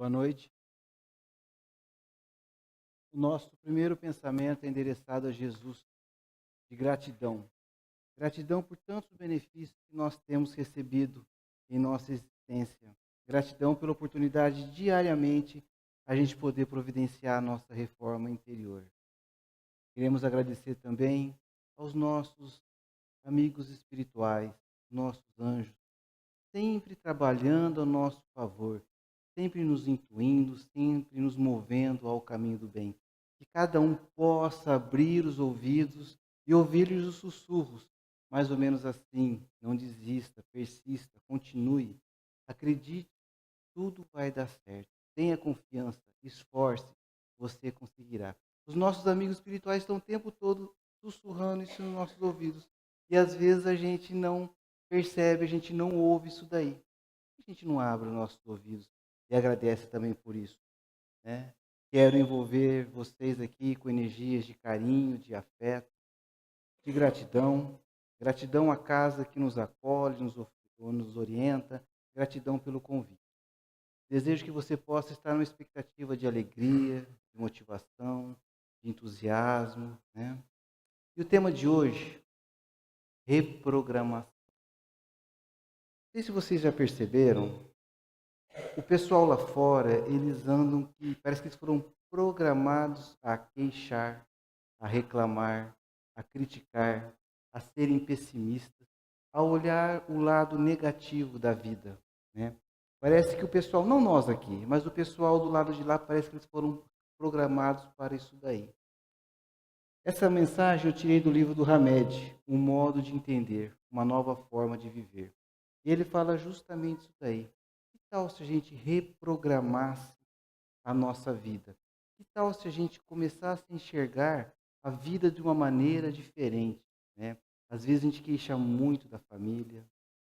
Boa noite. O nosso primeiro pensamento é endereçado a Jesus, de gratidão. Gratidão por tantos benefícios que nós temos recebido em nossa existência. Gratidão pela oportunidade de diariamente a gente poder providenciar a nossa reforma interior. Queremos agradecer também aos nossos amigos espirituais, nossos anjos, sempre trabalhando a nosso favor, sempre nos intuindo, sempre nos movendo ao caminho do bem. Que cada um possa abrir os ouvidos e ouvir-lhes os sussurros, mais ou menos assim. Não desista, persista, continue, acredite, tudo vai dar certo. Tenha confiança, esforce, você conseguirá. Os nossos amigos espirituais estão o tempo todo sussurrando isso nos nossos ouvidos. E às vezes a gente não percebe, a gente não ouve isso daí. A gente não abre os nossos ouvidos e agradece também por isso, né? Quero envolver vocês aqui com energias de carinho, de afeto, de gratidão. Gratidão à casa que nos acolhe, nos orienta. Gratidão pelo convite. Desejo que você possa estar numa expectativa de alegria, de motivação, de entusiasmo, né? E o tema de hoje, reprogramação. Não sei se vocês já perceberam, o pessoal lá fora, eles andam que parece que eles foram programados a queixar, a reclamar, a criticar, a serem pessimistas, a olhar o lado negativo da vida, né? Parece que o pessoal, não nós aqui, mas o pessoal do lado de lá, parece que eles foram programados para isso daí. Essa mensagem eu tirei do livro do Hamed, Um Modo de Entender, Uma Nova Forma de Viver. E ele fala justamente isso daí. Que tal se a gente reprogramasse a nossa vida? Que tal se a gente começasse a enxergar a vida de uma maneira diferente, né? Às vezes a gente queixa muito da família,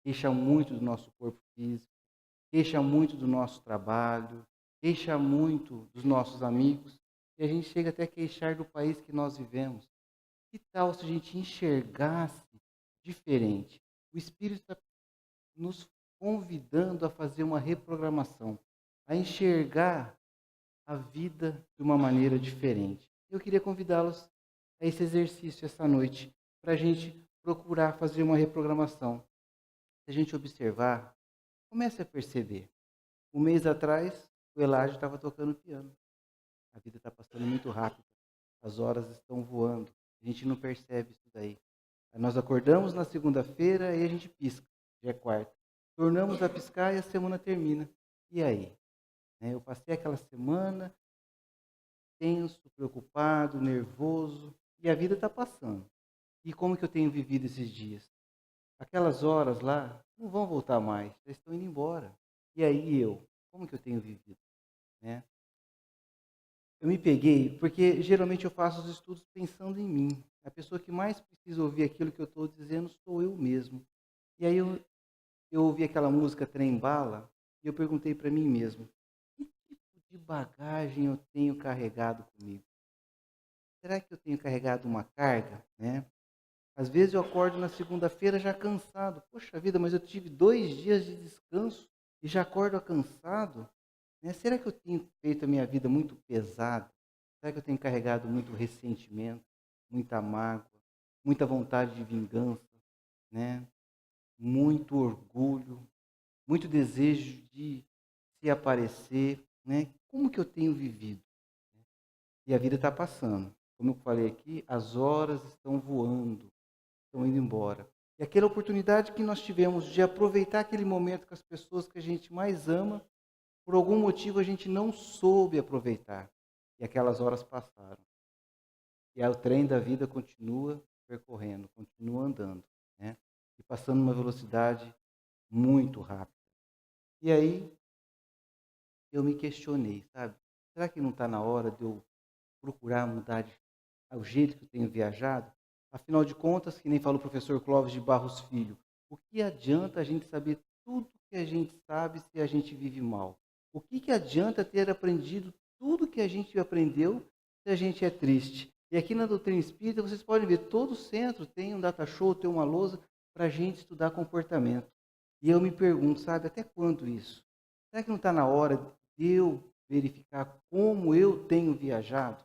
queixa muito do nosso corpo físico, queixa muito do nosso trabalho, queixa muito dos nossos amigos, e a gente chega até a queixar do país que nós vivemos. Que tal se a gente enxergasse diferente? O Espírito está nos convidando a fazer uma reprogramação, a enxergar a vida de uma maneira diferente. Eu queria convidá-los a esse exercício essa noite, para a gente procurar fazer uma reprogramação. Se a gente observar, comece a perceber. Um mês atrás, o Elijah estava tocando piano. A vida está passando muito rápido. As horas estão voando. A gente não percebe isso daí. Nós acordamos na segunda-feira e a gente pisca. Já é quarta. Tornamos a piscar e a semana termina. E aí? Eu passei aquela semana tenso, preocupado, nervoso. E a vida está passando. E como que eu tenho vivido esses dias? Aquelas horas lá não vão voltar mais. Já estão indo embora. E aí eu? Como que eu tenho vivido? Né? Eu me peguei, porque geralmente eu faço os estudos pensando em mim. A pessoa que mais precisa ouvir aquilo que eu estou dizendo sou eu mesmo. E aí eu ouvi aquela música Trem Bala e eu perguntei para mim mesmo, que tipo de bagagem eu tenho carregado comigo? Será que eu tenho carregado uma carga? Né? Às vezes eu acordo na segunda-feira já cansado. Poxa vida, mas eu tive 2 dias de descanso e já acordo cansado? Né? Será que eu tenho feito a minha vida muito pesada? Será que eu tenho carregado muito ressentimento, muita mágoa, muita vontade de vingança, né? Muito orgulho, muito desejo de se aparecer, né? Como que eu tenho vivido? E a vida está passando. Como eu falei aqui, as horas estão voando, estão indo embora. E aquela oportunidade que nós tivemos de aproveitar aquele momento com as pessoas que a gente mais ama, por algum motivo a gente não soube aproveitar. E aquelas horas passaram. E aí o trem da vida continua percorrendo, continua andando, né? E passando uma velocidade muito rápida. E aí eu me questionei, sabe? Será que não está na hora de eu procurar mudar o jeito que eu tenho viajado? Afinal de contas, que nem falou o professor Clóvis de Barros Filho, o que adianta a gente saber tudo que a gente sabe se a gente vive mal? O que adianta ter aprendido tudo que a gente aprendeu se a gente é triste? E aqui na doutrina espírita, vocês podem ver, todo centro tem um data show, tem uma lousa para a gente estudar comportamento. E eu me pergunto, sabe, até quando isso? Será que não está na hora de eu verificar como eu tenho viajado.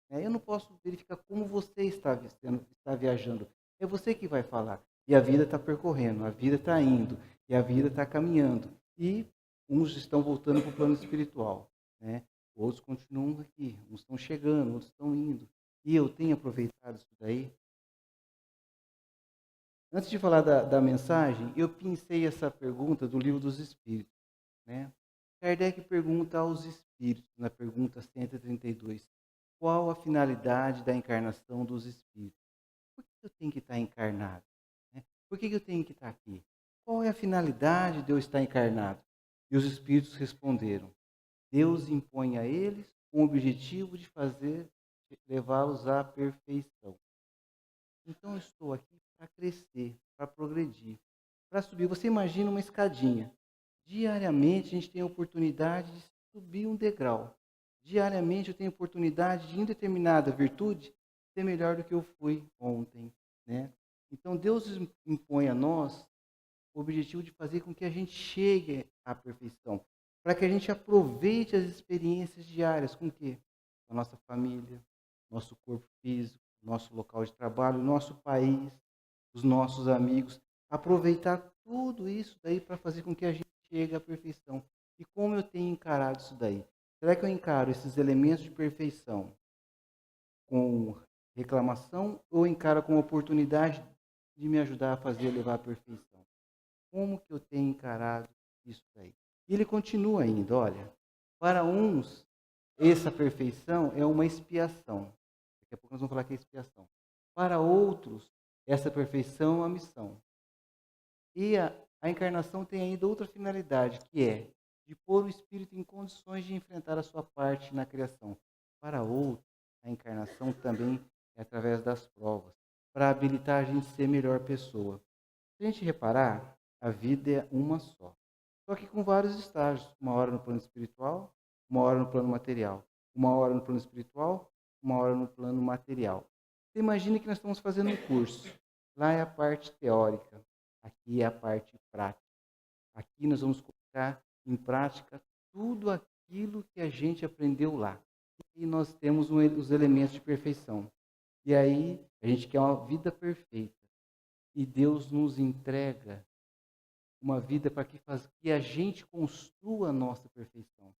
Eu não posso verificar como você está viajando. É você que vai falar. E a vida está percorrendo, a vida está indo, e a vida está caminhando. E uns estão voltando para o plano espiritual, né? Outros continuam aqui, uns estão chegando, outros estão indo. E eu tenho aproveitado isso daí. Antes de falar da mensagem, eu pensei essa pergunta do Livro dos Espíritos, né? Kardec pergunta aos espíritos, na pergunta 132, qual a finalidade da encarnação dos espíritos? Por que eu tenho que estar encarnado? Né? Por que eu tenho que estar aqui? Qual é a finalidade de eu estar encarnado? E os espíritos responderam, Deus impõe a eles com o objetivo de levá-los à perfeição. Então eu estou aqui para crescer, para progredir, para subir. Você imagina uma escadinha. Diariamente a gente tem a oportunidade de subir um degrau. Diariamente eu tenho a oportunidade de, em determinada virtude, ser melhor do que eu fui ontem, né? Então Deus impõe a nós o objetivo de fazer com que a gente chegue à perfeição, para que a gente aproveite as experiências diárias com o quê? A nossa família, nosso corpo físico, nosso local de trabalho, nosso país, os nossos amigos, aproveitar tudo isso daí para fazer com que a gente chegue à perfeição. E como eu tenho encarado isso daí? Será que eu encaro esses elementos de perfeição com reclamação ou encaro como oportunidade de me ajudar a fazer levar à perfeição? Como que eu tenho encarado isso daí? E ele continua ainda, olha, para uns, essa perfeição é uma expiação. Daqui a pouco nós vamos falar que é expiação. Para outros, essa perfeição é uma missão. E a encarnação tem ainda outra finalidade, que é de pôr o espírito em condições de enfrentar a sua parte na criação. Para outros, a encarnação também é através das provas, para habilitar a gente a ser melhor pessoa. Se a gente reparar, a vida é uma só. Só que com vários estágios. Uma hora no plano espiritual, uma hora no plano material. Uma hora no plano espiritual, uma hora no plano material. Você imagina que nós estamos fazendo um curso. Lá é a parte teórica. Aqui é a parte prática. Aqui nós vamos colocar em prática tudo aquilo que a gente aprendeu lá. E nós temos os elementos de perfeição. E aí a gente quer uma vida perfeita. E Deus nos entrega uma vida para que a gente construa a nossa perfeição.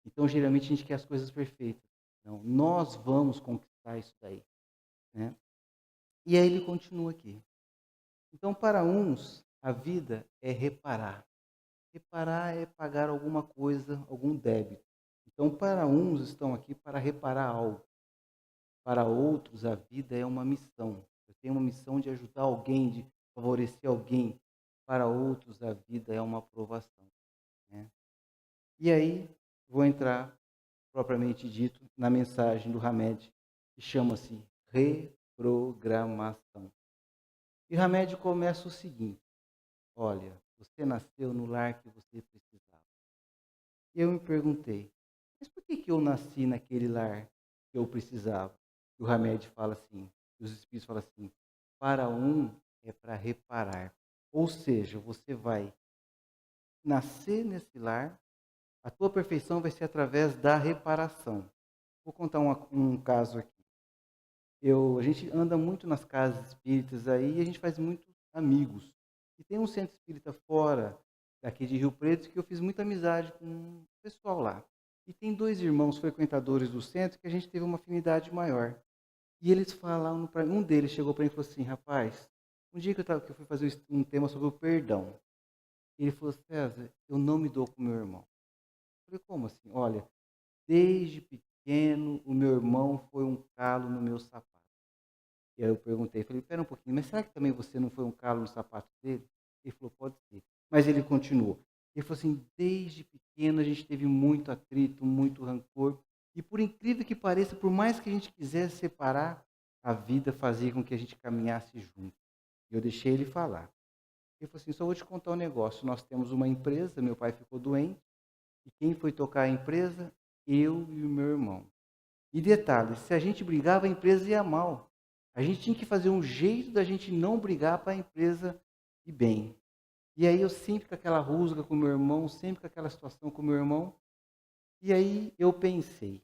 Então, geralmente, a gente quer as coisas perfeitas. Não, nós vamos conquistar isso daí. Né? E aí ele continua aqui. Então, para uns, a vida é reparar. Reparar é pagar alguma coisa, algum débito. Então, para uns, estão aqui para reparar algo. Para outros, a vida é uma missão. Eu tenho uma missão de ajudar alguém, de favorecer alguém. Para outros, a vida é uma aprovação. Né? E aí, vou entrar, propriamente dito, na mensagem do Hamed, que chama-se reprogramação. E Hamed começa o seguinte: olha, você nasceu no lar que você precisava. E eu me perguntei, mas por que eu nasci naquele lar que eu precisava? E o Hamed fala assim, os Espíritos falam assim, para um é para reparar. Ou seja, você vai nascer nesse lar, a tua perfeição vai ser através da reparação. Vou contar um caso aqui. A gente anda muito nas casas espíritas aí e a gente faz muitos amigos. E tem um centro espírita fora daqui de Rio Preto que eu fiz muita amizade com o pessoal lá. E tem dois irmãos frequentadores do centro que a gente teve uma afinidade maior. E eles falaram para mim, um deles chegou para mim e falou assim, rapaz, um dia que eu fui fazer um tema sobre o perdão. Ele falou, César, eu não me dou com meu irmão. Eu falei, como assim? Olha, desde pequeno o meu irmão foi um calo no meu sapato. E aí eu perguntei, falei, pera um pouquinho, mas será que também você não foi um calo no sapato dele? Ele falou, pode ser. Mas ele continuou. Ele falou assim, desde pequeno a gente teve muito atrito, muito rancor. E por incrível que pareça, por mais que a gente quisesse separar, a vida fazia com que a gente caminhasse junto. E eu deixei ele falar. Ele falou assim, só vou te contar um negócio. Nós temos uma empresa, meu pai ficou doente. E quem foi tocar a empresa? Eu e o meu irmão. E detalhe, se a gente brigava, a empresa ia mal. A gente tinha que fazer um jeito da gente não brigar para a empresa ir bem. E aí eu sempre com aquela rusga com meu irmão, sempre com aquela situação com meu irmão. E aí eu pensei,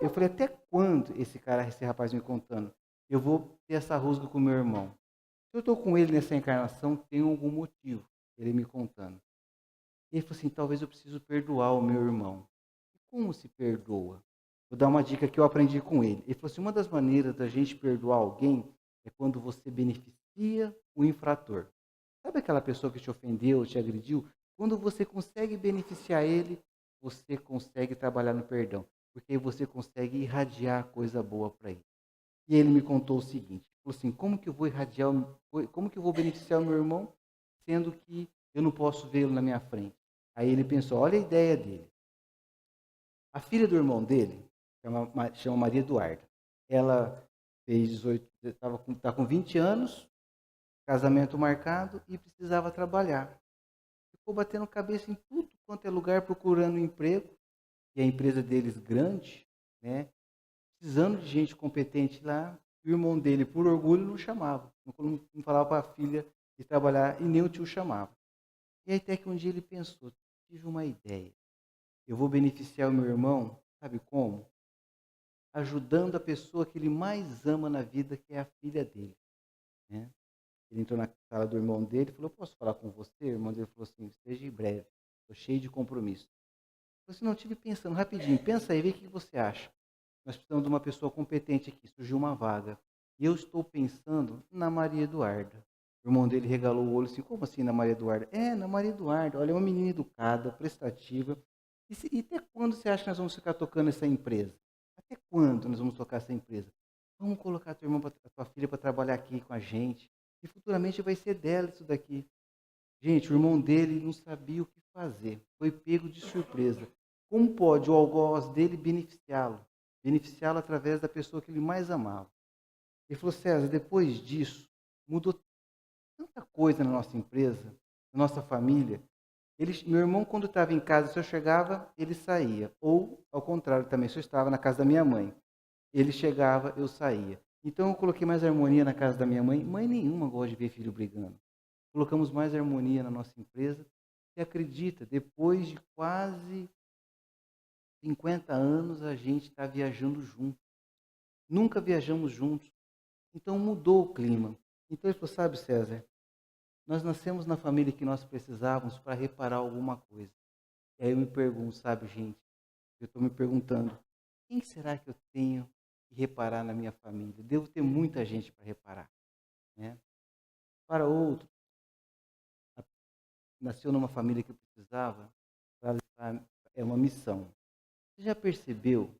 eu falei, até quando esse rapaz me contando, eu vou ter essa rusga com meu irmão? Se eu estou com ele nessa encarnação, tem algum motivo, ele me contando. E ele falou assim, talvez eu preciso perdoar o meu irmão. E como se perdoa? Vou dar uma dica que eu aprendi com ele. Ele falou assim, uma das maneiras da gente perdoar alguém é quando você beneficia o infrator. Sabe aquela pessoa que te ofendeu, te agrediu? Quando você consegue beneficiar ele, você consegue trabalhar no perdão. Porque aí você consegue irradiar coisa boa para ele. E ele me contou o seguinte, falou assim, como que eu vou irradiar, como que eu vou beneficiar o meu irmão, sendo que eu não posso vê-lo na minha frente? Aí ele pensou, olha a ideia dele. A filha do irmão dele, chama Maria Eduarda, ela fez 18, tá com 20 anos, casamento marcado e precisava trabalhar. Ficou batendo cabeça em tudo quanto é lugar, procurando um emprego, e a empresa deles grande, né? Precisando de gente competente lá, e o irmão dele, por orgulho, não chamava. Não falava para a filha ir trabalhar, e nem o tio chamava. E aí até que um dia ele pensou, tive uma ideia. Eu vou beneficiar o meu irmão, sabe como? Ajudando a pessoa que ele mais ama na vida, que é a filha dele. Né? Ele entrou na sala do irmão dele e falou, posso falar com você? O irmão dele falou assim, seja em breve, estou cheio de compromisso. Eu falei assim, não, estive pensando rapidinho, pensa aí, vê o que você acha. Nós precisamos de uma pessoa competente aqui, surgiu uma vaga. E eu estou pensando na Maria Eduarda. O irmão dele regalou o olho assim, como assim na Maria Eduarda? É, na Maria Eduarda, olha, é uma menina educada, prestativa. E até quando você acha que nós vamos ficar tocando essa empresa? Até quando nós vamos tocar essa empresa? Vamos colocar a tua filha para trabalhar aqui com a gente. E futuramente vai ser dela isso daqui. Gente, o irmão dele não sabia o que fazer. Foi pego de surpresa. Como pode o algoz dele beneficiá-lo? Beneficiá-lo através da pessoa que ele mais amava. Ele falou, César, depois disso, mudou tanta coisa na nossa empresa, na nossa família. Meu irmão, quando estava em casa, se eu chegava, ele saía. Ou, ao contrário também, se eu estava na casa da minha mãe, ele chegava, eu saía. Então, eu coloquei mais harmonia na casa da minha mãe. Mãe nenhuma gosta de ver filho brigando. Colocamos mais harmonia na nossa empresa. E acredita, depois de quase 50 anos, a gente está viajando junto. Nunca viajamos juntos. Então mudou o clima. Então ele falou, sabe, César, nós nascemos na família que nós precisávamos para reparar alguma coisa. E aí eu me pergunto, sabe, gente, eu estou me perguntando, quem será que eu tenho que reparar na minha família? Devo ter muita gente para reparar. Né? Para outro, nasceu numa família que eu precisava, para levar, é uma missão. Você já percebeu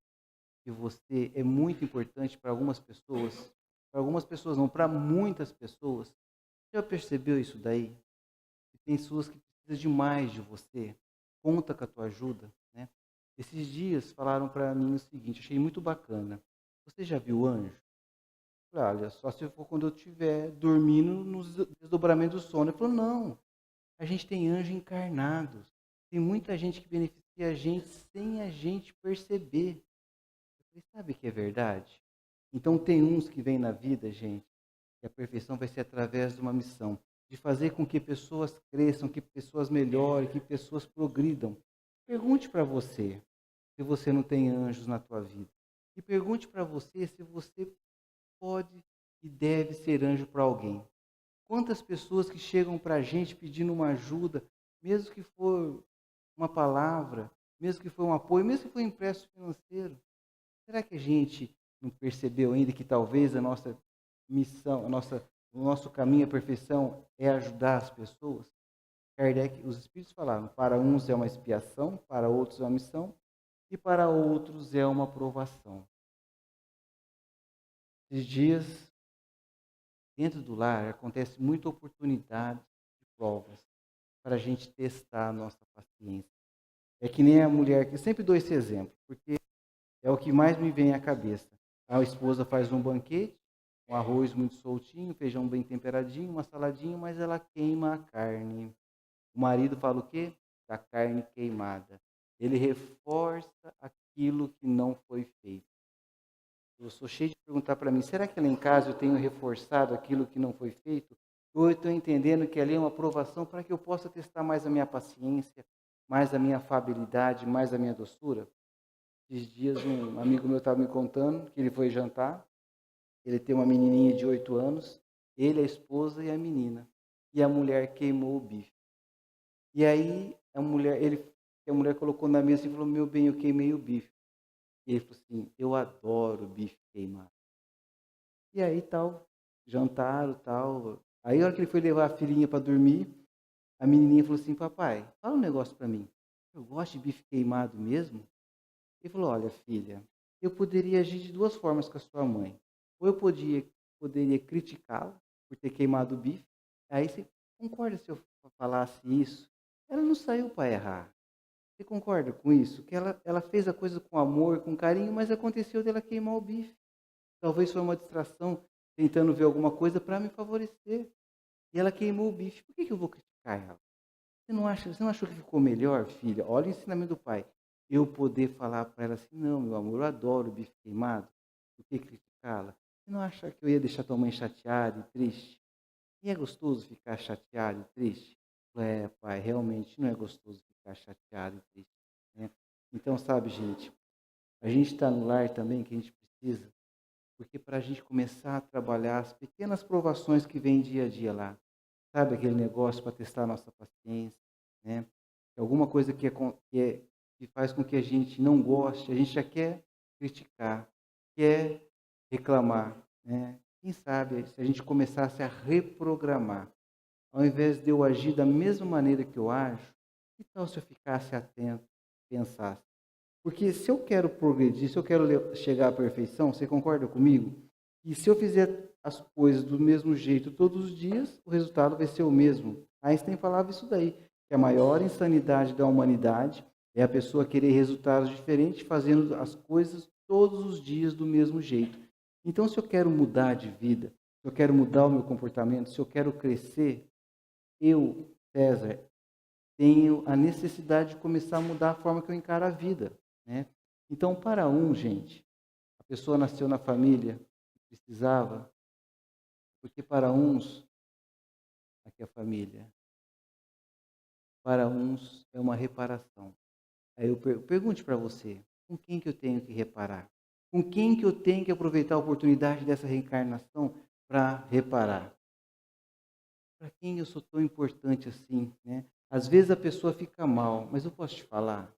que você é muito importante para algumas pessoas? Para algumas pessoas não, para muitas pessoas. Já percebeu isso daí? Que tem pessoas que precisam demais de você. Conta com a tua ajuda. Né? Esses dias falaram para mim o seguinte, achei muito bacana. Você já viu anjo? Falei, olha, só se for quando eu estiver dormindo nos desdobramentos do sono. Ele falou, não, a gente tem anjo encarnados. Tem muita gente que beneficia a gente sem a gente perceber. Eu falei, sabe que é verdade? Então tem uns que vêm na vida, gente, que a perfeição vai ser através de uma missão, de fazer com que pessoas cresçam, que pessoas melhorem, que pessoas progridam. Pergunte para você se você não tem anjos na tua vida. E pergunte para você se você pode e deve ser anjo para alguém. Quantas pessoas que chegam para a gente pedindo uma ajuda, mesmo que for uma palavra, mesmo que for um apoio, mesmo que for um empréstimo financeiro. Será que a gente não percebeu ainda que talvez a nossa missão, o nosso caminho à perfeição é ajudar as pessoas? Kardec, os Espíritos falaram, para uns é uma expiação, para outros é uma missão, e para outros é uma provação. Esses dias, dentro do lar, acontece muita oportunidade de provas para a gente testar a nossa paciência. É que nem a mulher, que eu sempre dou esse exemplo, porque é o que mais me vem à cabeça. A esposa faz um banquete, um arroz muito soltinho, feijão bem temperadinho, uma saladinha, mas ela queima a carne. O marido fala o quê? Da carne queimada. Ele reforça aquilo que não foi feito. Eu sou cheio de perguntar para mim, será que lá em casa eu tenho reforçado aquilo que não foi feito? Ou eu estou entendendo que ali é uma aprovação para que eu possa testar mais a minha paciência, mais a minha afabilidade, mais a minha doçura? Esses dias um amigo meu estava me contando que ele foi jantar, ele tem uma menininha de 8 anos, ele, a esposa e a menina. E a mulher queimou o bife. E aí a mulher colocou na mesa e falou: "Meu bem, eu queimei o bife". E ele falou assim: "Eu adoro bife queimado". E aí tal, jantaram, tal. Aí a hora que ele foi levar a filhinha para dormir, a menininha falou assim: "Papai, fala um negócio para mim. Eu gosto de bife queimado mesmo?" Ele falou: "Olha, filha, eu poderia agir de duas formas com a sua mãe. Ou eu poderia criticá-la por ter queimado o bife. Aí você concorda se eu falasse isso? Ela não saiu para errar. Você concorda com isso? Que ela fez a coisa com amor, com carinho, mas aconteceu dela queimar o bife. Talvez foi uma distração, tentando ver alguma coisa para me favorecer. E ela queimou o bife. Por que eu vou criticar ela? Você não achou que ficou melhor, filha? Olha o ensinamento do pai. Eu poder falar para ela assim: não, meu amor, eu adoro bife queimado. Do que criticá-la? Você não acha que eu ia deixar tua mãe chateada e triste? E é gostoso ficar chateado e triste? É, pai, realmente não é gostoso ficar chateado e triste, né? Então, sabe, gente, a gente está no lar também que a gente precisa, porque para a gente começar a trabalhar as pequenas provações que vêm dia a dia lá, sabe aquele negócio para testar a nossa paciência, né? Alguma coisa que faz com que a gente não goste, a gente já quer criticar, quer reclamar, né? Quem sabe se a gente começasse a reprogramar, ao invés de eu agir da mesma maneira que eu ajo, que tal se eu ficasse atento, pensasse? Porque se eu quero progredir, se eu quero chegar à perfeição, você concorda comigo? E se eu fizer as coisas do mesmo jeito todos os dias, o resultado vai ser o mesmo. Einstein falava isso daí, que a maior insanidade da humanidade é a pessoa querer resultados diferentes fazendo as coisas todos os dias do mesmo jeito. Então, se eu quero mudar de vida, se eu quero mudar o meu comportamento, se eu quero crescer, eu, César, tenho a necessidade de começar a mudar a forma que eu encaro a vida, né? Então, para um, gente, a pessoa nasceu na família que precisava, porque para uns, aqui é a família, para uns é uma reparação. Aí eu pergunte para você, com quem que eu tenho que reparar? Com quem que eu tenho que aproveitar a oportunidade dessa reencarnação para reparar? Para quem eu sou tão importante assim, né? Às vezes a pessoa fica mal, mas eu posso te falar,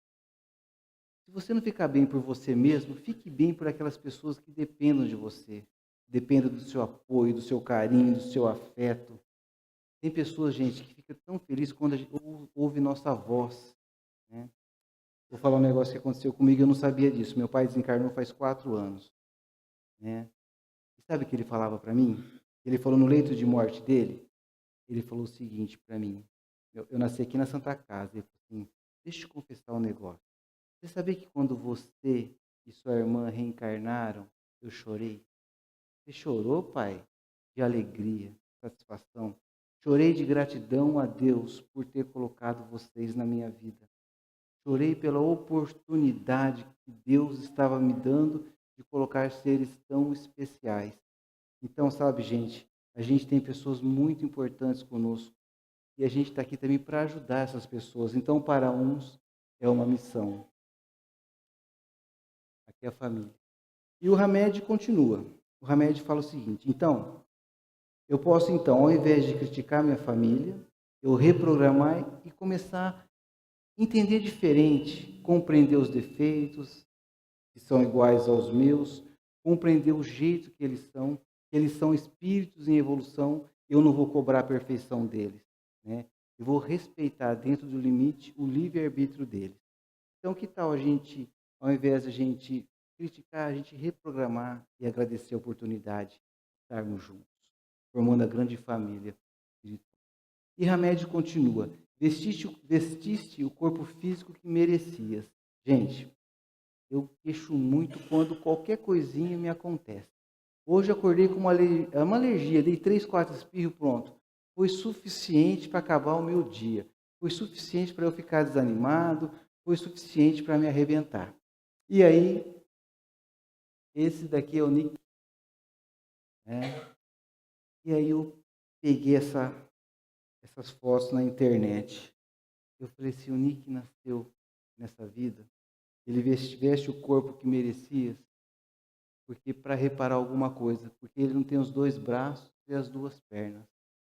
se você não ficar bem por você mesmo, fique bem por aquelas pessoas que dependam de você. Dependam do seu apoio, do seu carinho, do seu afeto. Tem pessoas, gente, que fica tão feliz quando a gente ouve nossa voz, né? Vou falar um negócio que aconteceu comigo, eu não sabia disso. Meu pai desencarnou faz 4 anos, né? E sabe o que ele falava para mim? Ele falou no leito de morte dele, ele falou o seguinte para mim. Eu nasci aqui na Santa Casa. Ele falou assim, deixa eu te confessar um negócio. Você sabia que quando você e sua irmã reencarnaram, eu chorei? Você chorou, pai? De alegria, satisfação. Chorei de gratidão a Deus por ter colocado vocês na minha vida. Chorei pela oportunidade que Deus estava me dando de colocar seres tão especiais. Então, sabe, gente, a gente tem pessoas muito importantes conosco e a gente está aqui também para ajudar essas pessoas. Então, para uns é uma missão. Aqui é a família. E o Hamed continua. O Hamed fala o seguinte: então, eu posso, então, ao invés de criticar minha família, eu reprogramar e começar a entender diferente, compreender os defeitos, que são iguais aos meus, compreender o jeito que eles são espíritos em evolução, eu não vou cobrar a perfeição deles, né? Eu vou respeitar dentro do limite o livre-arbítrio deles. Então, que tal a gente, ao invés de a gente criticar, a gente reprogramar e agradecer a oportunidade de estarmos juntos, formando a grande família espiritual. E Hamed continua: vestiste o corpo físico que merecias. Gente, eu queixo muito quando qualquer coisinha me acontece. Hoje eu acordei com uma alergia, dei 3, 4 espirros, pronto. Foi suficiente para acabar o meu dia. Foi suficiente para eu ficar desanimado, foi suficiente para me arrebentar. E aí, esse daqui é o Nick, né? E aí eu peguei essas fotos na internet. Eu falei assim, o Nick nasceu nessa vida, Ele veste o corpo que merecias, porque para reparar alguma coisa, porque ele não tem os 2 braços e as 2 pernas,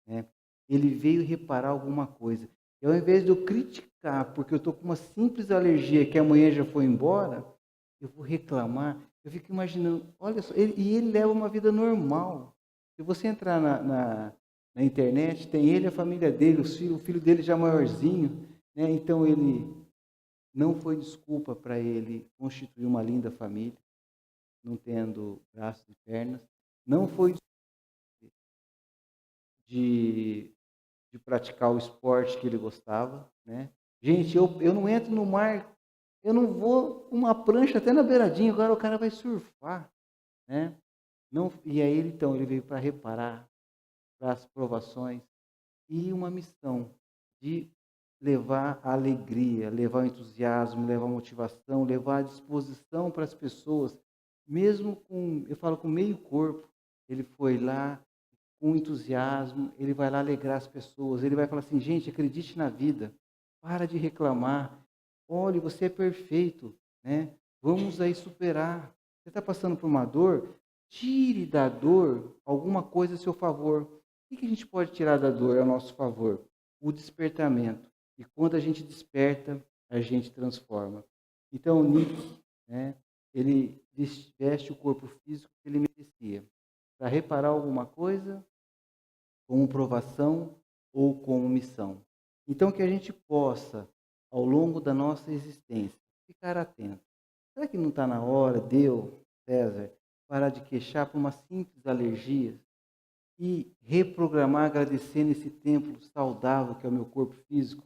né? Ele veio reparar alguma coisa. E ao invés de eu criticar, porque eu estou com uma simples alergia que amanhã já foi embora, eu vou reclamar. Eu fico imaginando, olha só, e ele leva uma vida normal. Se você entrar na internet, tem ele, a família dele, o filho dele já maiorzinho, né? Então ele não foi desculpa para ele constituir uma linda família, não tendo braços e pernas. Não foi de, de praticar o esporte que ele gostava, né? Gente, eu não entro no mar, eu não vou com uma prancha até na beiradinha, agora o cara vai surfar, né? Não, e aí então ele veio para reparar, para as provações e uma missão de levar a alegria, levar o entusiasmo, levar a motivação, levar a disposição para as pessoas, mesmo com, eu falo com meio corpo, ele foi lá com entusiasmo, ele vai lá alegrar as pessoas, ele vai falar assim, gente, acredite na vida, para de reclamar, olhe, você é perfeito, né? Vamos aí superar. Você está passando por uma dor? Tire da dor alguma coisa a seu favor. O que a gente pode tirar da dor a nosso favor? O despertamento. E quando a gente desperta, a gente transforma. Então, o Nick, né, ele veste o corpo físico que ele merecia. Para reparar alguma coisa, como provação ou como missão. Então, que a gente possa, ao longo da nossa existência, ficar atento. Será que não está na hora, César, parar de queixar por uma simples alergia e reprogramar agradecendo esse templo saudável que é o meu corpo físico,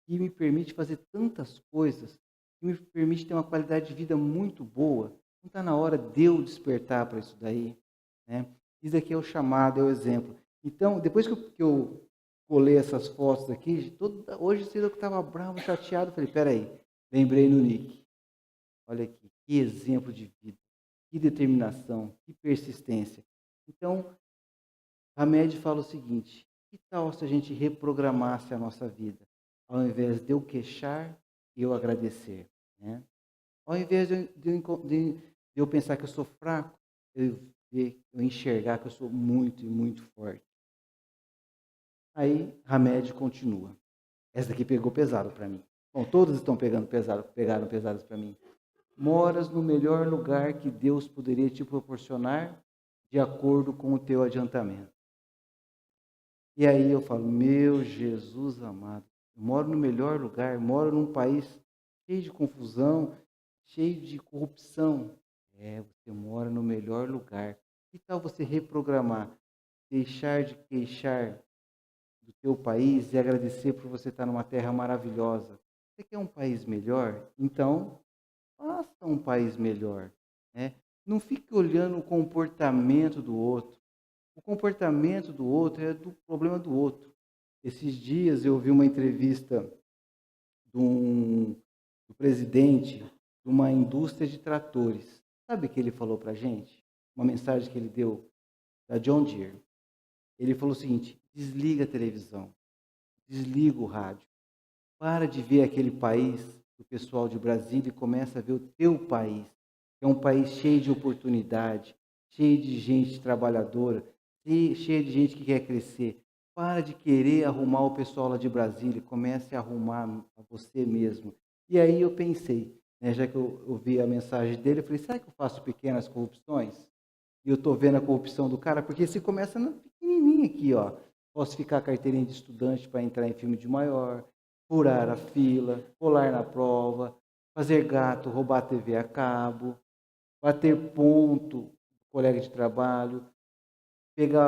que me permite fazer tantas coisas, que me permite ter uma qualidade de vida muito boa? Não está na hora de eu despertar para isso daí? Né? Isso aqui é o chamado, é o exemplo. Então, depois que eu colei essas fotos aqui, hoje cedo eu estava bravo, chateado, falei, peraí, lembrei no Nick. Olha aqui, que exemplo de vida, que determinação, que persistência. Então, a MED fala o seguinte, que tal se a gente reprogramasse a nossa vida? Ao invés de eu queixar, eu agradecer. Né? Ao invés de eu pensar que eu sou fraco, eu enxergar que eu sou muito e muito forte. Aí, Hamed continua. Essa daqui pegou pesado para mim. Bom, todas estão pegaram pesadas para mim. Moras no melhor lugar que Deus poderia te proporcionar de acordo com o teu adiantamento. E aí eu falo, meu Jesus amado, eu moro no melhor lugar, moro num país cheio de confusão, cheio de corrupção. Você mora no melhor lugar. Que tal você reprogramar? Deixar de queixar do teu país e agradecer por você estar numa terra maravilhosa. Você quer um país melhor? Então, faça um país melhor. Né? Não fique olhando o comportamento do outro. O comportamento do outro é do problema do outro. Esses dias eu vi uma entrevista do presidente de uma indústria de tratores. Sabe o que ele falou para a gente? Uma mensagem que ele deu da John Deere. Ele falou o seguinte, desliga a televisão, desliga o rádio, para de ver aquele país do pessoal de Brasília e começa a ver o teu país, que é um país cheio de oportunidade, cheio de gente trabalhadora, cheio de gente que quer crescer. Para de querer arrumar o pessoal lá de Brasília, comece a arrumar a você mesmo. E aí eu pensei, né, já que eu ouvi a mensagem dele, eu falei, será que eu faço pequenas corrupções? E eu estou vendo a corrupção do cara, porque se começa no pequenininho aqui, ó. Posso ficar carteirinha de estudante para entrar em filme de maior, furar a fila, colar na prova, fazer gato, roubar a TV a cabo, bater ponto, colega de trabalho,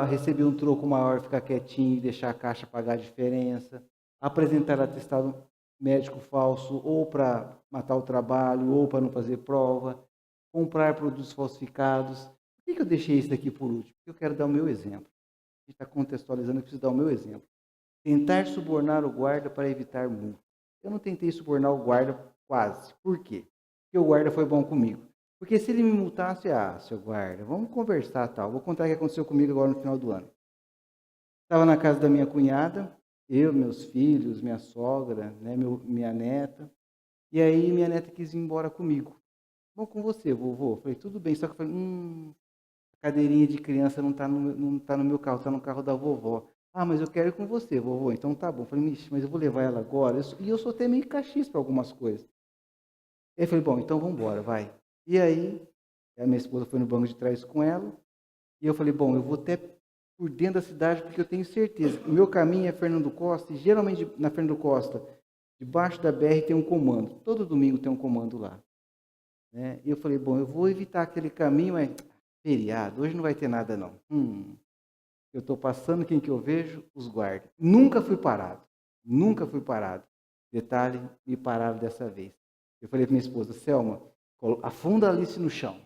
receber um troco maior, ficar quietinho e deixar a caixa pagar a diferença, apresentar atestado médico falso ou para matar o trabalho ou para não fazer prova, comprar produtos falsificados. Por que eu deixei isso daqui por último? Porque eu quero dar o meu exemplo. A gente está contextualizando, eu preciso dar o meu exemplo. Tentar subornar o guarda para evitar multa. Eu não tentei subornar o guarda quase. Por quê? Porque o guarda foi bom comigo. Porque se ele me multasse, seu guarda, vamos conversar tal. Vou contar o que aconteceu comigo agora no final do ano. Estava na casa da minha cunhada, eu, meus filhos, minha sogra, né, minha neta. E aí minha neta quis ir embora comigo. Vou com você, vovô. Eu falei, tudo bem. Só que eu falei, a cadeirinha de criança não tá no meu carro, está no carro da vovó. Ah, mas eu quero ir com você, vovô. Então tá bom. Eu falei, Mixe, mas eu vou levar ela agora. E eu sou até meio cachista para algumas coisas. E aí eu falei, bom, então vamos embora, vai. E aí, a minha esposa foi no banco de trás com ela. E eu falei, bom, eu vou até por dentro da cidade, porque eu tenho certeza. O meu caminho é Fernando Costa, e geralmente na Fernando Costa, debaixo da BR tem um comando. Todo domingo tem um comando lá. Né? E eu falei, bom, eu vou evitar aquele caminho, é feriado, hoje não vai ter nada não. Eu estou passando, quem que eu vejo? Os guardas. Nunca fui parado, nunca fui parado. Detalhe, me pararam dessa vez. Eu falei para minha esposa, Selma, afunda a Alice no chão.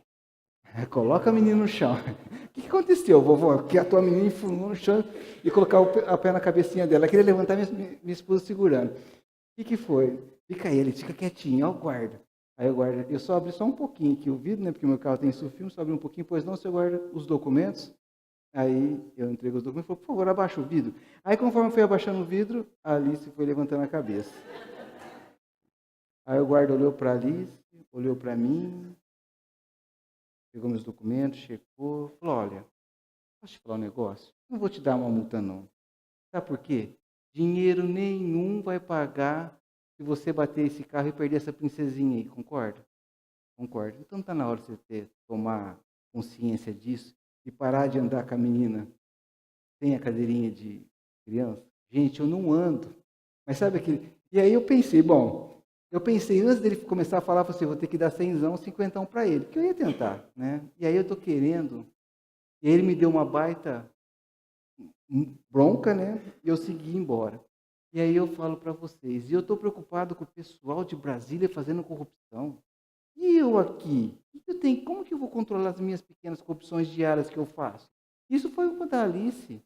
Coloca a menina no chão. O que aconteceu, vovó? Que a tua menina enfundou no chão e colocar a pé na cabecinha dela. Ela queria levantar minha esposa segurando. O que foi? Fica ele, fica quietinho, ó o guarda. Aí o guarda, eu só abri só um pouquinho aqui o vidro, né? Porque o meu carro tem sulfilme, só abri um pouquinho, pois não, você guarda os documentos. Aí eu entreguei os documentos e falei, por favor, abaixa o vidro. Aí conforme eu fui abaixando o vidro, a Alice foi levantando a cabeça. Aí o guarda olhou para a Alice, olhou para mim, pegou meus documentos, checou, falou, olha, posso te falar um negócio? Não vou te dar uma multa não. Sabe por quê? Dinheiro nenhum vai pagar se você bater esse carro e perder essa princesinha aí, concorda? Concordo. Então está na hora de você tomar consciência disso e parar de andar com a menina sem a cadeirinha de criança. Gente, eu não ando. Mas sabe aquele... E aí eu pensei, bom, antes dele começar a falar, eu falei assim, vou ter que dar 100, 50 para ele, que eu ia tentar, né? E aí eu estou querendo, e aí ele me deu uma baita bronca, né? E eu segui embora. E aí eu falo para vocês, e eu estou preocupado com o pessoal de Brasília fazendo corrupção. E eu aqui? Como que eu vou controlar as minhas pequenas corrupções diárias que eu faço? Isso foi uma da Alice.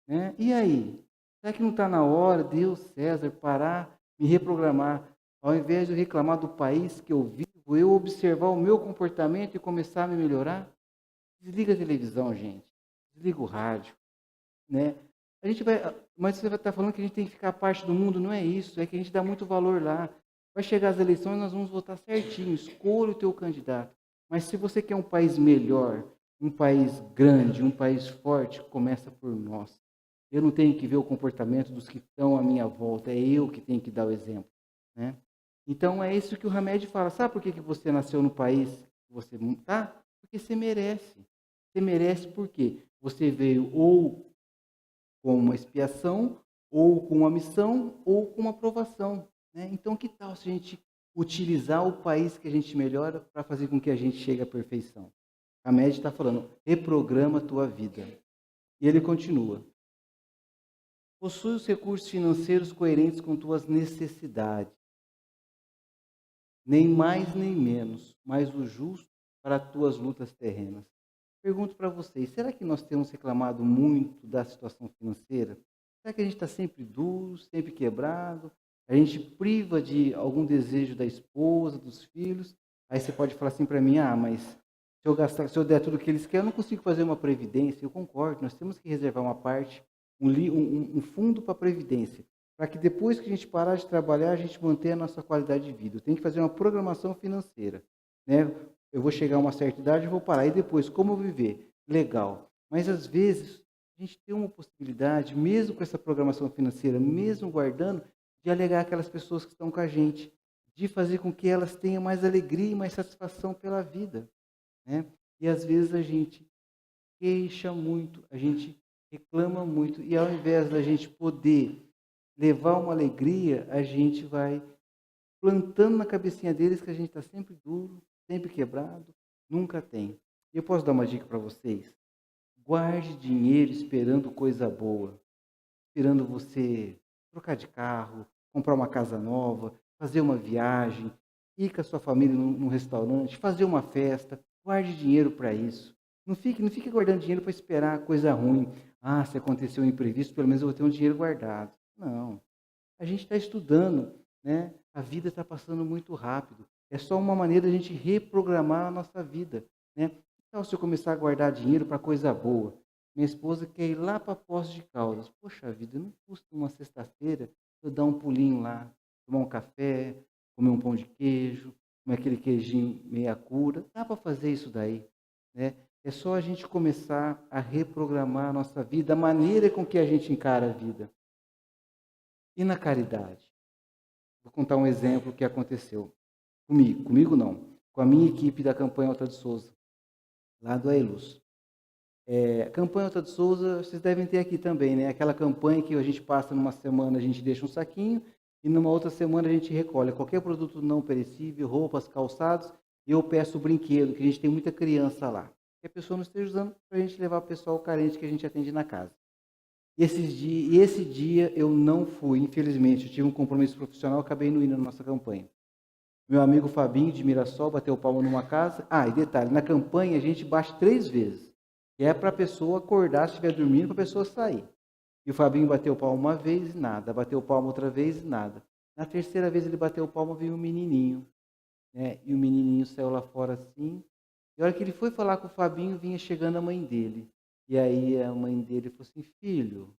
Né? E aí? Será que não está na hora de eu, César, parar, me reprogramar? Ao invés de eu reclamar do país que eu vivo, eu observar o meu comportamento e começar a me melhorar? Desliga a televisão, gente. Desliga o rádio. Né? A gente vai, mas você vai estar falando que a gente tem que ficar parte do mundo, não é isso, é que a gente dá muito valor lá. Vai chegar as eleições, nós vamos votar certinho, escolha o teu candidato. Mas se você quer um país melhor, um país grande, um país forte, começa por nós. Eu não tenho que ver o comportamento dos que estão à minha volta, é eu que tenho que dar o exemplo. Né? Então é isso que o Hamed fala. Sabe por que você nasceu no país que você está? Porque você merece. Você merece por quê? Você veio ou com uma expiação, ou com uma missão, ou com uma aprovação. Né? Então, que tal se a gente utilizar o país que a gente melhora para fazer com que a gente chegue à perfeição? A média está falando, reprograma a tua vida. E ele continua. Possui os recursos financeiros coerentes com tuas necessidades. Nem mais nem menos, mas o justo para as tuas lutas terrenas. Pergunto para vocês, será que nós temos reclamado muito da situação financeira? Será que a gente está sempre duro, sempre quebrado? A gente priva de algum desejo da esposa, dos filhos? Aí você pode falar assim para mim, mas se eu der tudo o que eles querem, eu não consigo fazer uma previdência. Eu concordo, nós temos que reservar uma parte, um fundo para a previdência, para que depois que a gente parar de trabalhar, a gente mantenha a nossa qualidade de vida. Eu tenho que fazer uma programação financeira. Né? Eu vou chegar a uma certa idade e vou parar. E depois, como eu viver? Legal. Mas, às vezes, a gente tem uma possibilidade, mesmo com essa programação financeira, mesmo guardando, de alegar aquelas pessoas que estão com a gente, de fazer com que elas tenham mais alegria e mais satisfação pela vida. Né? E, às vezes, a gente queixa muito, a gente reclama muito, e ao invés da gente poder levar uma alegria, a gente vai plantando na cabecinha deles que a gente está sempre duro, sempre quebrado, nunca tem. Eu posso dar uma dica para vocês? Guarde dinheiro esperando coisa boa, esperando você trocar de carro, comprar uma casa nova, fazer uma viagem, ir com a sua família num restaurante, fazer uma festa. Guarde dinheiro para isso. Não fique guardando dinheiro para esperar coisa ruim. Se aconteceu um imprevisto, pelo menos eu vou ter um dinheiro guardado. Não. A gente está estudando, né? A vida está passando muito rápido. É só uma maneira de a gente reprogramar a nossa vida, né? Então, se eu começar a guardar dinheiro para coisa boa, minha esposa quer ir lá para Poços de Caldas. Poxa vida, não custa uma sexta-feira eu dar um pulinho lá, tomar um café, comer um pão de queijo, comer aquele queijinho meia cura. Dá para fazer isso daí, né? É só a gente começar a reprogramar a nossa vida, a maneira com que a gente encara a vida. E na caridade? Vou contar um exemplo que aconteceu comigo não, com a minha equipe da campanha Alta de Souza, lá do Ailus. A campanha Alta de Souza, vocês devem ter aqui também, né? Aquela campanha que a gente passa numa semana, a gente deixa um saquinho, e numa outra semana a gente recolhe qualquer produto não perecível, roupas, calçados, e eu peço brinquedo, que a gente tem muita criança lá. Que a pessoa não esteja usando para a gente levar o pessoal carente que a gente atende na casa. Esse dia eu não fui, infelizmente, eu tive um compromisso profissional, acabei não indo na nossa campanha. Meu amigo Fabinho de Mirassol bateu palma numa casa. E detalhe, na campanha a gente bate 3 vezes. Que é para a pessoa acordar, se estiver dormindo, para a pessoa sair. E o Fabinho bateu palma uma vez e nada. Bateu palma outra vez e nada. Na terceira vez ele bateu palma, veio um menininho. Né? E o menininho saiu lá fora assim. E a hora que ele foi falar com o Fabinho, vinha chegando a mãe dele. E aí a mãe dele falou assim, filho,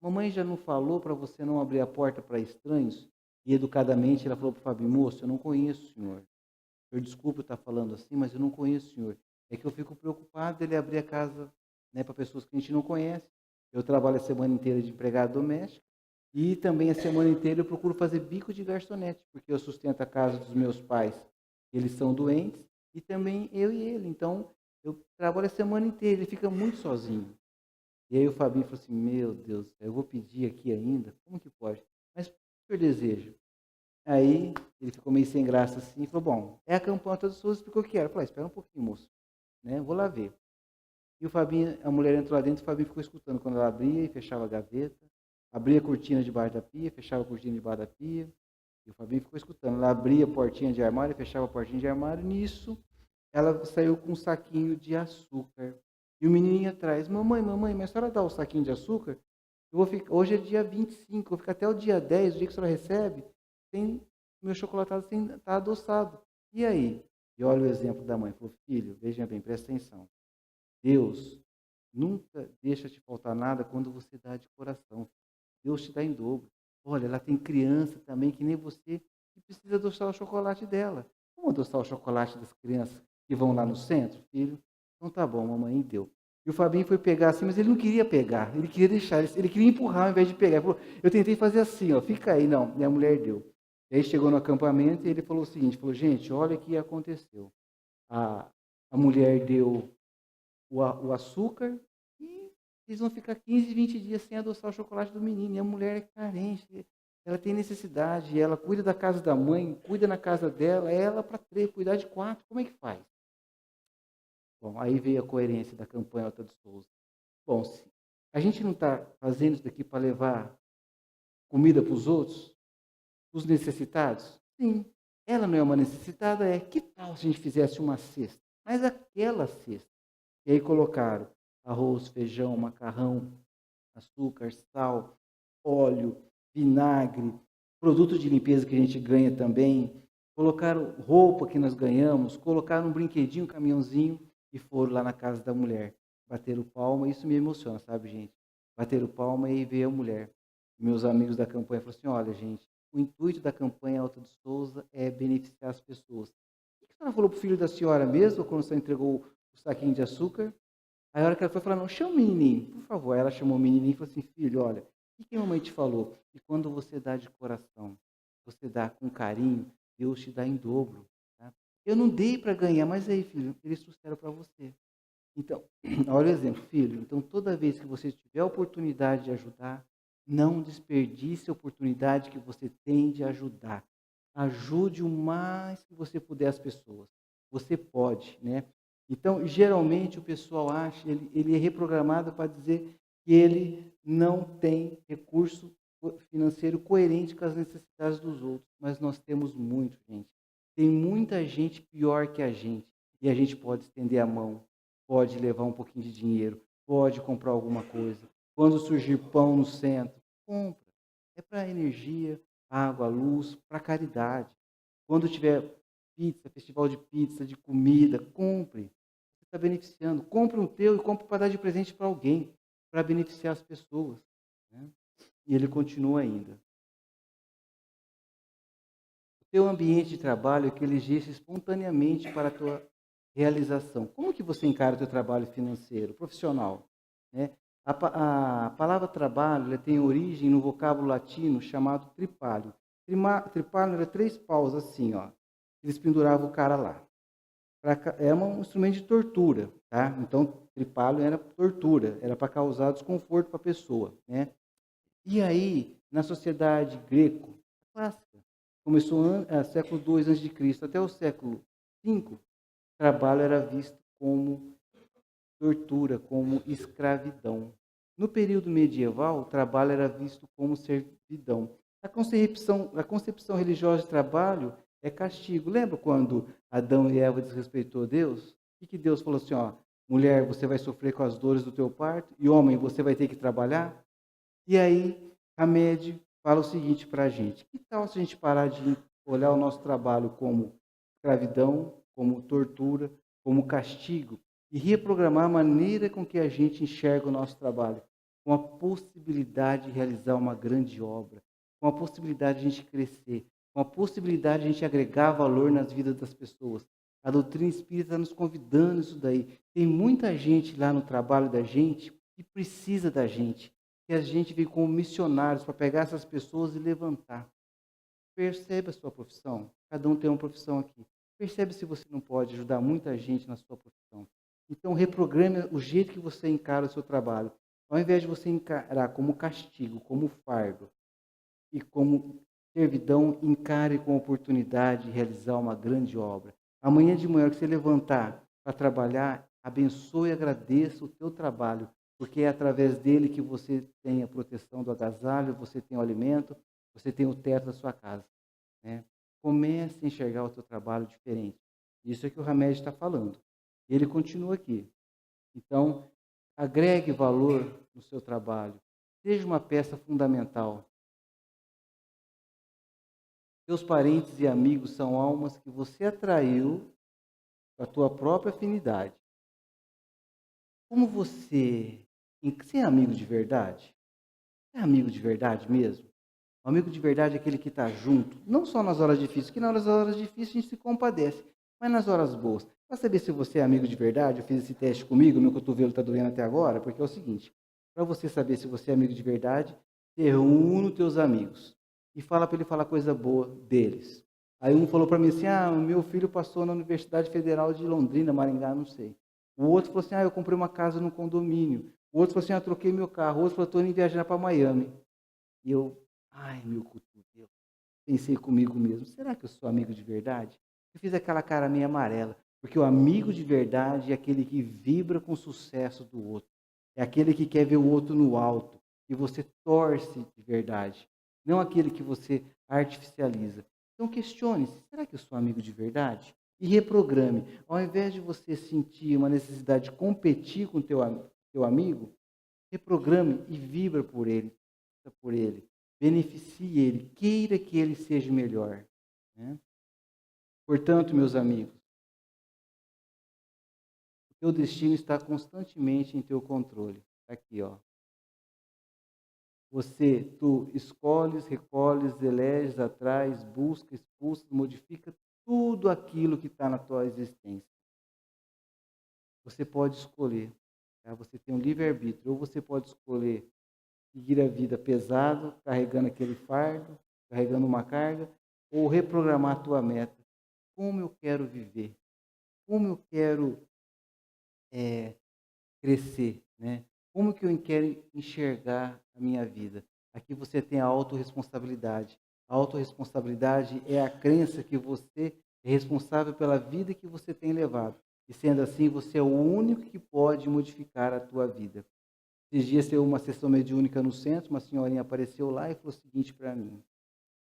mamãe já não falou para você não abrir a porta para estranhos? E educadamente ela falou para o Fabinho, moço, eu não conheço o senhor. O senhor desculpa eu estar falando assim, mas eu não conheço o senhor. É que eu fico preocupado dele abrir a casa, né, para pessoas que a gente não conhece. Eu trabalho a semana inteira de empregado doméstico e também a semana inteira eu procuro fazer bico de garçonete, porque eu sustento a casa dos meus pais, eles são doentes, e também eu e ele. Então, eu trabalho a semana inteira, ele fica muito sozinho. E aí o Fabinho falou assim, meu Deus, eu vou pedir aqui ainda? Como que pode? Mas o que o senhor deseja? Aí ele ficou meio sem graça assim e falou, bom, é a campanha dos Souza, explicou o que era. Eu falei, espera um pouquinho, moço, né? Vou lá ver. E o Fabinho, a mulher entrou lá dentro, o Fabinho ficou escutando quando ela abria e fechava a gaveta, abria a cortina debaixo da pia, fechava a cortina debaixo da pia, e o Fabinho ficou escutando. Ela abria a portinha de armário, fechava a portinha de armário, e nisso ela saiu com um saquinho de açúcar. E o menininho atrás, mamãe, mas a senhora dá o saquinho de açúcar? Hoje é dia 25, eu vou ficar até o dia 10, o dia que a senhora recebe, sem meu chocolatado sem estar adoçado. E aí? E olha o exemplo da mãe. Falou, filho, veja bem, presta atenção. Deus nunca deixa te faltar nada quando você dá de coração. Deus te dá em dobro. Olha, ela tem criança também, que nem você, que precisa adoçar o chocolate dela. Vamos adoçar o chocolate das crianças que vão lá no centro, filho? Então tá bom, mamãe deu. E o Fabinho foi pegar assim, mas ele não queria pegar, ele queria deixar, ele queria empurrar ao invés de pegar. Ele falou, eu tentei fazer assim, ó, fica aí, não. E a mulher deu. E aí chegou no acampamento e ele falou o seguinte, falou, gente, olha o que aconteceu. A mulher deu o açúcar e eles vão ficar 15, 20 dias sem adoçar o chocolate do menino. E a mulher é carente, ela tem necessidade, ela cuida da casa da mãe, cuida na casa dela, ela para 3, cuidar de 4, como é que faz? Bom, aí veio a coerência da campanha Alta de Souza. Bom, se a gente não está fazendo isso daqui para levar comida para os outros, os necessitados? Sim. Ela não é uma necessitada? Que tal se a gente fizesse uma cesta? Mas aquela cesta. E aí colocaram arroz, feijão, macarrão, açúcar, sal, óleo, vinagre, produto de limpeza que a gente ganha também. Colocaram roupa que nós ganhamos, colocaram um brinquedinho, um caminhãozinho e foram lá na casa da mulher. Bateram palma, isso me emociona, sabe, gente? Bateram palma e veio a mulher. Meus amigos da campanha falaram assim, olha, gente, o intuito da campanha Alta de Souza é beneficiar as pessoas. O que a senhora falou para o filho da senhora mesmo, quando você entregou o saquinho de açúcar? Aí a hora que ela foi falar, não, chama o menininho, por favor. Aí ela chamou o menininho e falou assim, filho, olha, o que a mamãe te falou? E quando você dá de coração, você dá com carinho, Deus te dá em dobro. Tá? Eu não dei para ganhar, mas aí, filho, eles trouxeram para você. Então, olha o exemplo, filho. Então, toda vez que você tiver a oportunidade de ajudar, não desperdice a oportunidade que você tem de ajudar. Ajude o mais que você puder as pessoas. Você pode, né? Então, geralmente o pessoal acha, ele é reprogramado para dizer que ele não tem recurso financeiro coerente com as necessidades dos outros. Mas nós temos muito, gente. Tem muita gente pior que a gente. E a gente pode estender a mão, pode levar um pouquinho de dinheiro, pode comprar alguma coisa. Quando surgir pão no centro, compra. É para energia, água, luz, para caridade. Quando tiver pizza, festival de pizza, de comida, compre. Você está beneficiando. Compre um teu e compre para dar de presente para alguém, para beneficiar as pessoas. Né? E ele continua ainda. ter um ambiente de trabalho que ele existe espontaneamente para a tua realização. Como que você encara o teu trabalho financeiro, profissional? Né? A palavra trabalho ela tem origem no vocábulo latino chamado tripalho. Tripalho era 3 paus assim, ó. Eles penduravam o cara lá. É um instrumento de tortura, tá? Então, tripalho era tortura, era para causar desconforto para a pessoa, né? E aí, na sociedade greco clássica, começou século II a.C. até o século V, trabalho era visto como tortura, como escravidão. No período medieval, o trabalho era visto como servidão. A concepção religiosa de trabalho é castigo. Lembra quando Adão e Eva desrespeitou Deus? O que Deus falou assim, ó, mulher, você vai sofrer com as dores do teu parto, e homem, você vai ter que trabalhar? E aí, Hamed fala o seguinte para a gente: que tal se a gente parar de olhar o nosso trabalho como escravidão, como tortura, como castigo, e reprogramar a maneira com que a gente enxerga o nosso trabalho, com a possibilidade de realizar uma grande obra, com a possibilidade de a gente crescer, com a possibilidade de a gente agregar valor nas vidas das pessoas. A doutrina espírita está nos convidando isso daí. Tem muita gente lá no trabalho da gente que precisa da gente, que a gente veio como missionários para pegar essas pessoas e levantar. Percebe a sua profissão? Cada um tem uma profissão aqui. Percebe se você não pode ajudar muita gente na sua profissão. Então, reprograme o jeito que você encara o seu trabalho. Ao invés de você encarar como castigo, como fardo e como servidão, encare com a oportunidade de realizar uma grande obra. Amanhã de manhã que você levantar para trabalhar, abençoe e agradeça o teu trabalho, porque é através dele que você tem a proteção do agasalho, você tem o alimento, você tem o teto da sua casa. Né? Comece a enxergar o teu trabalho diferente. Isso é que o Hamed está falando. Ele continua aqui. Então, agregue valor no seu trabalho. Seja uma peça fundamental. Seus parentes e amigos são almas que você atraiu com a tua própria afinidade. Como você é amigo de verdade? É amigo de verdade mesmo? O amigo de verdade é aquele que está junto, não só nas horas difíceis, que nas horas difíceis a gente se compadece, mas nas horas boas. Para saber se você é amigo de verdade, eu fiz esse teste comigo, meu cotovelo está doendo até agora, porque é o seguinte, para você saber se você é amigo de verdade, você reúne os teus amigos e fala para ele falar coisa boa deles. Aí um falou para mim assim, o meu filho passou na Universidade Federal de Londrina, Maringá, não sei. O outro falou assim, eu comprei uma casa no condomínio. O outro falou assim, troquei meu carro. O outro falou, estou indo viajar para Miami. E eu, meu cotovelo. Pensei comigo mesmo, será que eu sou amigo de verdade? Eu fiz aquela cara meio amarela, porque o amigo de verdade é aquele que vibra com o sucesso do outro. É aquele que quer ver o outro no alto, que você torce de verdade, não aquele que você artificializa. Então questione, será que eu sou amigo de verdade? E reprograme. Ao invés de você sentir uma necessidade de competir com o teu amigo, reprograme e vibra por ele, por ele. Beneficie ele, queira que ele seja melhor. Né? Portanto, meus amigos, o teu destino está constantemente em teu controle. Aqui, ó. Tu escolhes, recolhes, eleges, atrás, busca, expulsa, modifica tudo aquilo que está na tua existência. Você pode escolher. Tá? Você tem um livre-arbítrio. Ou você pode escolher seguir a vida pesado, carregando aquele fardo, carregando uma carga, ou reprogramar a tua meta. Como eu quero viver? Como eu quero crescer? Né? Como que eu quero enxergar a minha vida? Aqui você tem a autorresponsabilidade. A autorresponsabilidade é a crença que você é responsável pela vida que você tem levado. E sendo assim, você é o único que pode modificar a tua vida. Esses dias teve uma sessão mediúnica no centro, uma senhorinha apareceu lá e falou o seguinte para mim: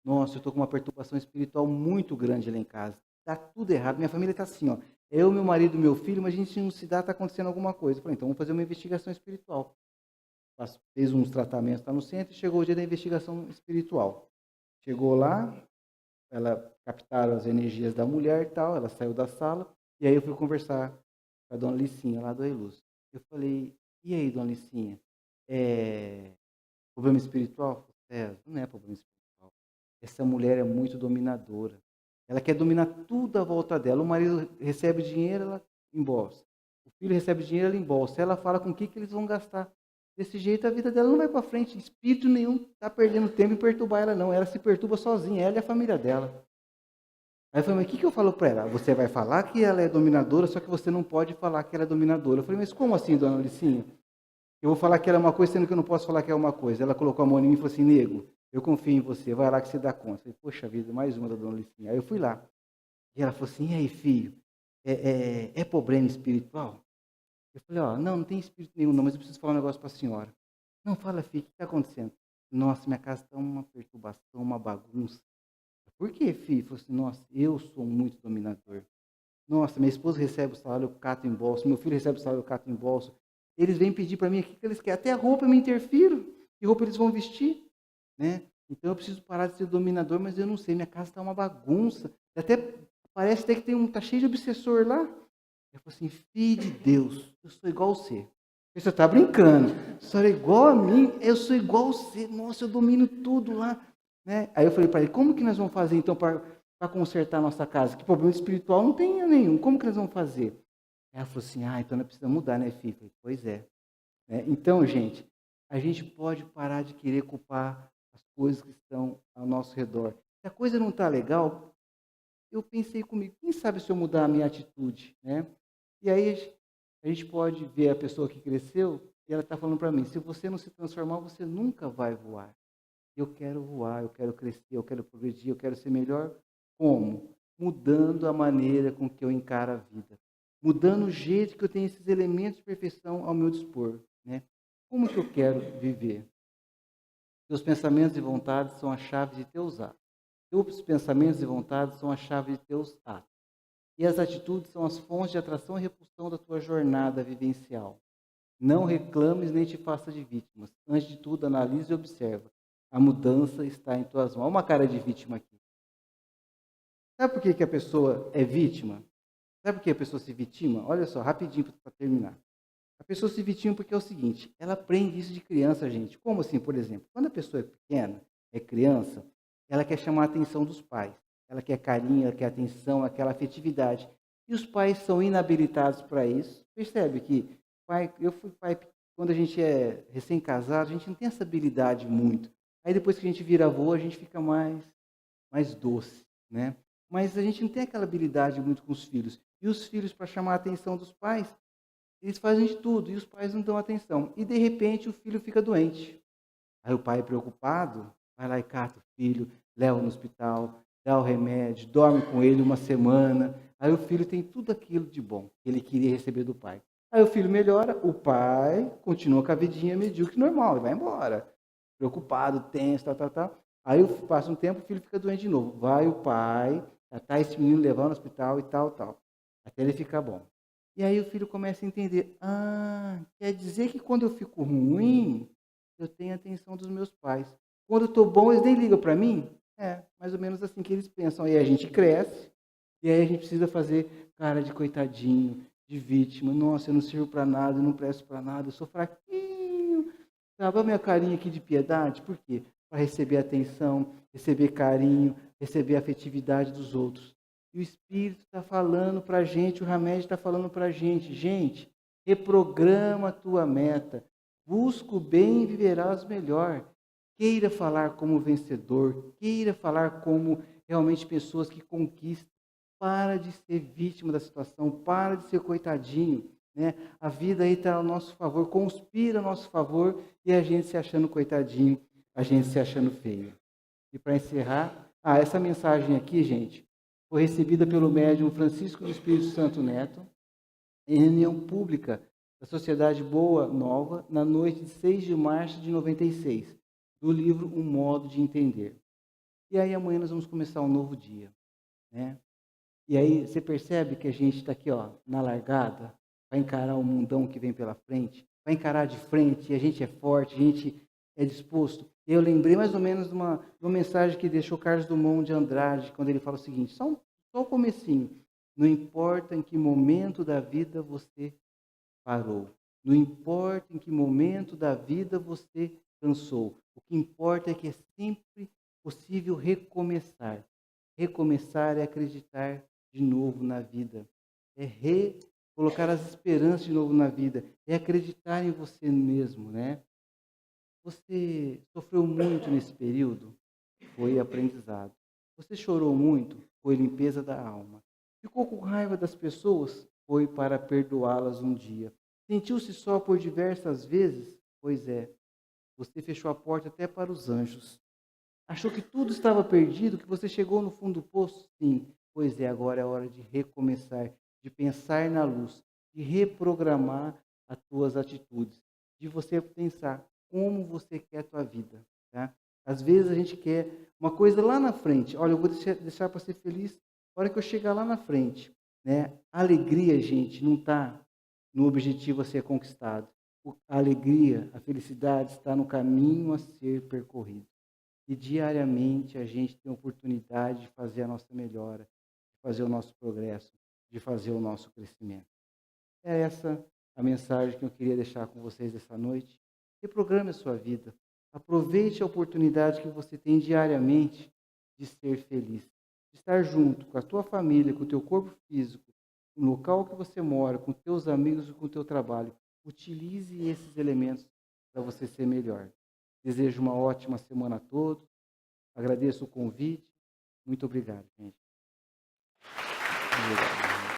nossa, eu estou com uma perturbação espiritual muito grande lá em casa. Está tudo errado. Minha família está assim, ó. Eu, meu marido, meu filho, mas a gente não se dá, está acontecendo alguma coisa. Eu falei, então vamos fazer uma investigação espiritual. Fez uns tratamentos lá no centro e chegou o dia da investigação espiritual. Chegou lá, ela captaram as energias da mulher e tal, ela saiu da sala, e aí eu fui conversar com a dona Licinha, lá do Ailuz. Eu falei, e aí, dona Licinha, problema espiritual? Não é problema espiritual. Essa mulher é muito dominadora. Ela quer dominar tudo à volta dela. O marido recebe dinheiro, ela embolsa. O filho recebe dinheiro, ela embolsa. Ela fala com o que eles vão gastar. Desse jeito, a vida dela não vai para frente. Espírito nenhum está perdendo tempo em perturbar ela, não. Ela se perturba sozinha, ela e a família dela. Aí eu falei, mas o que eu falo para ela? Você vai falar que ela é dominadora, só que você não pode falar que ela é dominadora. Eu falei, mas como assim, dona Alicinha? Eu vou falar que ela é uma coisa, sendo que eu não posso falar que é uma coisa. Ela colocou a mão em mim e falou assim, nego, eu confio em você, vai lá que você dá conta. Eu falei, poxa vida, mais uma da dona Alicinha. Aí eu fui lá. E ela falou assim, e aí, filho, é problema espiritual? Eu falei, ó, não tem espírito nenhum não, mas eu preciso falar um negócio para a senhora. Não, fala, filho, o que está acontecendo? Nossa, minha casa está uma perturbação, uma bagunça. Por quê, filho? Falei assim, nossa, eu sou muito dominador. Nossa, minha esposa recebe o salário, eu cato em bolso. Meu filho recebe o salário, eu cato em bolso. Eles vêm pedir para mim aqui que eles querem. Até a roupa eu me interfiro. Que roupa eles vão vestir? Né? Então eu preciso parar de ser dominador, mas eu não sei. Minha casa está uma bagunça. Até parece até que tá cheio de obsessor lá. Eu falei assim, filho de Deus, eu sou igual a você. Você está brincando. Você é igual a mim, eu sou igual a você. Nossa, eu domino tudo lá. Né? Aí eu falei para ele, como que nós vamos fazer então para consertar a nossa casa? Que problema espiritual não tem nenhum. Como que nós vamos fazer? Aí ela falou assim, então nós precisamos mudar, né, filho? Falei, pois é. Então, gente, a gente pode parar de querer culpar as coisas que estão ao nosso redor. Se a coisa não está legal, eu pensei comigo, quem sabe se eu mudar a minha atitude, né? E aí a gente pode ver a pessoa que cresceu e ela está falando para mim, se você não se transformar, você nunca vai voar. Eu quero voar, eu quero crescer, eu quero progredir, eu quero ser melhor. Como? Mudando a maneira com que eu encaro a vida. Mudando o jeito que eu tenho esses elementos de perfeição ao meu dispor. Né? Como que eu quero viver? Teus pensamentos e vontades são a chave de teus atos. Teus pensamentos e vontades são a chave de teus atos. E as atitudes são as fontes de atração e repulsão da tua jornada vivencial. Não reclames nem te faça de vítimas. Antes de tudo, analise e observa. A mudança está em tuas mãos. Olha uma cara de vítima aqui. Sabe por que a pessoa é vítima? Sabe por que a pessoa se vitima? Olha só, rapidinho para terminar. A pessoa se vitima porque é o seguinte, ela aprende isso de criança, gente. Como assim, por exemplo? Quando a pessoa é pequena, é criança, ela quer chamar a atenção dos pais. Ela quer carinho, ela quer atenção, aquela afetividade. E os pais são inabilitados para isso. Percebe que eu fui pai, quando a gente é recém-casado, a gente não tem essa habilidade muito. Aí depois que a gente vira avô, a gente fica mais doce, né? Mas a gente não tem aquela habilidade muito com os filhos. E os filhos, para chamar a atenção dos pais, eles fazem de tudo e os pais não dão atenção. E de repente o filho fica doente. Aí o pai, preocupado, vai lá e cata o filho, leva no hospital, dá o remédio, dorme com ele uma semana. Aí o filho tem tudo aquilo de bom que ele queria receber do pai. Aí o filho melhora, o pai continua com a vidinha medíocre normal, ele vai embora. Preocupado, tenso, tal. Aí passa um tempo, o filho fica doente de novo. Vai o pai, tratar esse menino, levar no hospital e tal. Até ele ficar bom. E aí o filho começa a entender, quer dizer que quando eu fico ruim, eu tenho a atenção dos meus pais. Quando eu estou bom, eles nem ligam para mim? É, mais ou menos assim que eles pensam. Aí a gente cresce, e aí a gente precisa fazer cara de coitadinho, de vítima. Nossa, eu não sirvo para nada, eu não presto para nada, eu sou fraquinho. Sabe a minha carinha aqui de piedade? Por quê? Para receber atenção, receber carinho, receber a afetividade dos outros. E o Espírito está falando para a gente, o remédio está falando para a gente. Gente, reprograma a tua meta. Busca o bem e viverás melhor. Queira falar como vencedor. Queira falar como realmente pessoas que conquistam. Para de ser vítima da situação. Para de ser coitadinho. Né? A vida aí está ao nosso favor. Conspira ao nosso favor. E a gente se achando coitadinho. A gente se achando feio. E para encerrar... essa mensagem aqui, gente, foi recebida pelo médium Francisco do Espírito Santo Neto, em reunião pública da Sociedade Boa Nova, na noite de 6 de março de 96, do livro Um Modo de Entender. E aí amanhã nós vamos começar um novo dia. Né? E aí você percebe que a gente está aqui na largada, para encarar o mundão que vem pela frente, para encarar de frente, e a gente é forte, a gente é disposto. E eu lembrei mais ou menos de uma mensagem que deixou Carlos Drummond de Andrade, quando ele fala o seguinte, só o comecinho, não importa em que momento da vida você parou, não importa em que momento da vida você cansou, o que importa é que é sempre possível recomeçar. Recomeçar é acreditar de novo na vida. É colocar as esperanças de novo na vida. É acreditar em você mesmo, né? Você sofreu muito nesse período? Foi aprendizado. Você chorou muito? Foi limpeza da alma. Ficou com raiva das pessoas? Foi para perdoá-las um dia. Sentiu-se só por diversas vezes? Pois é, você fechou a porta até para os anjos. Achou que tudo estava perdido, que você chegou no fundo do poço? Sim, pois é, agora é hora de recomeçar, de pensar na luz, de reprogramar as tuas atitudes, de você pensar como você quer a tua vida. Tá? Às vezes a gente quer uma coisa lá na frente. Olha, eu vou deixar para ser feliz na hora que eu chegar lá na frente. Né? A alegria, gente, não está no objetivo a ser conquistado. A alegria, a felicidade está no caminho a ser percorrido. E diariamente a gente tem a oportunidade de fazer a nossa melhora, de fazer o nosso progresso, de fazer o nosso crescimento. É essa a mensagem que eu queria deixar com vocês essa noite. Reprograme a sua vida. Aproveite a oportunidade que você tem diariamente de ser feliz, de estar junto com a tua família, com o teu corpo físico, no local que você mora, com teus amigos e com o teu trabalho. Utilize esses elementos para você ser melhor. Desejo uma ótima semana a todos. Agradeço o convite. Muito obrigado, gente. Obrigado.